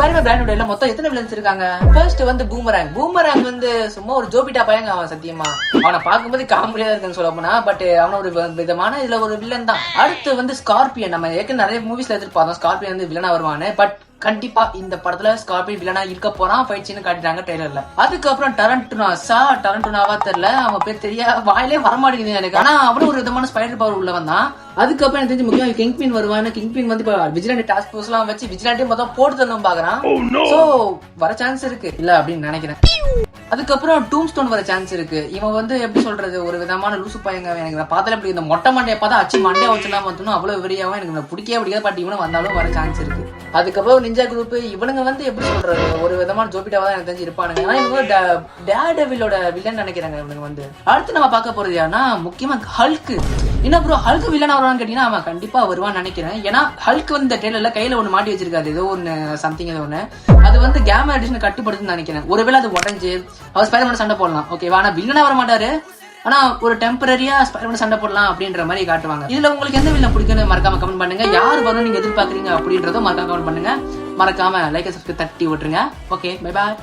Spiderman பிராண்டோட எல்லாம் மொத்தம் எத்தனை வில்லன்ஸ் இருக்காங்க? ஃபர்ஸ்ட் வந்து பூமராங் வந்து சும்மா ஒரு ஜோபிட்டா பையங்க அவன். சத்தியமா அவனை பார்க்கும்போது காமெடியா இருக்குன்னு சொல்ல போனா, பட் அவன ஒரு விதமான இதுல ஒரு வில்லன் தான். அடுத்து வந்து ஸ்கார்பியன். நம்ம ஏற்கனவே நிறைய மூவிஸ்ல எதிர்பார்த்தோம் ஸ்கார்பியன் வந்து வில்லனா வருவானு. பட் கண்டிப்பா இந்த படத்துல ஸ்கார்பியன் வில்லனா இருக்க போறான் போயிடுச்சுன்னு காட்டிட்டாங்க ட்ரெய்லர்ல. அதுக்கப்புறம் டரண்டுனாவா தெரியல, அவன் பேர் தெரிய வாயிலே வரமாட்டேங்குது எனக்கு. ஆனா அவனும் ஒரு விதமான ஸ்பைடர் பவர் உள்ளவன் தான். அதுக்கப்புறம் எனக்கு தெரிஞ்சு முக்கியம் கிங்பின் வருவான். கிங்பின் வந்து விஜிலாண்டி டாஸ்க் போர்ஸ் எல்லாம் வச்சு விஜிலாண்டி மொத்தம் போட்டு தரணும் பாக்குறான். சோ வர சான்ஸ் இருக்கு இல்ல அப்படின்னு நினைக்கிறேன். அதுக்கப்புறம் டூம்ஸ்டோன் வர சான்ஸ் இருக்கு. இவன் வந்து எப்படி சொல்றது, ஒரு விதமான லூசு பையங்க. எனக்கு பார்த்தாலே அப்படி இந்த மொட்டை மண்டையை பார்த்தா அச்சு மண்டையா வச்சுலாம் பார்த்தோம்னா அவ்வளவு வெறியாவும் எனக்கு பிடிக்கவே பட் இவனும் வந்தாலும் வர சான்ஸ் இருக்கு. அதுக்கப்புறம் நிஞ்சா குரூப் இவனுங்க வந்து எப்படி சொல்றது, ஒரு விதமான ஜோபிட்டாவா தான் எனக்கு தெரிஞ்சு இருப்பானுங்க. ஆனா இவங்க டேர்டெவிலோட வில்லன் நினைக்கிறாங்க இவனுங்க வந்து. அடுத்து நம்ம பார்க்க போறது யாருன்னா முக்கியமா ஹல்க். என்ன ப்ரோ ஹல்க் வில்லனா வருவான்னு கேட்டீங்கன்னா அவன் கண்டிப்பா வருவான்னு நினைக்கிறேன். ஏன்னா ஹல்க் வந்து இந்த ட்ரெய்லர்ல கையில ஒண்ணு மாட்டி வச்சிருக்காரு, ஏதோ ஒன்னு சம்திங் ஏதோ ஒண்ணு. அது வந்து கேமா எடிஷன் கட்டுப்படுத்துன்னு நினைக்கிறேன். ஒருவேளை அது உடஞ்சு அவர் ஸ்பைடர்மேன் சண்டை போடலாம், ஓகேவா. ஆனா வில்லனா வர மாட்டாரு, ஆனா ஒரு டெம்பரரியா ஸ்பைடர்மேன் சண்டை போடலாம் அப்படின்ற மாதிரி காட்டுவாங்க. இதுல உங்களுக்கு எந்த வில்லன் பிடிக்கும்னு மறக்காம கமெண்ட் பண்ணுங்க. யார் வரும் நீங்க எதிர்பார்க்கறீங்க அப்படின்றதும் மறக்காம கமெண்ட் பண்ணுங்க. மறக்காம லைக் சப்ஸ்கிரைப் தட்டி விட்டுருங்க. Okay, bye bye.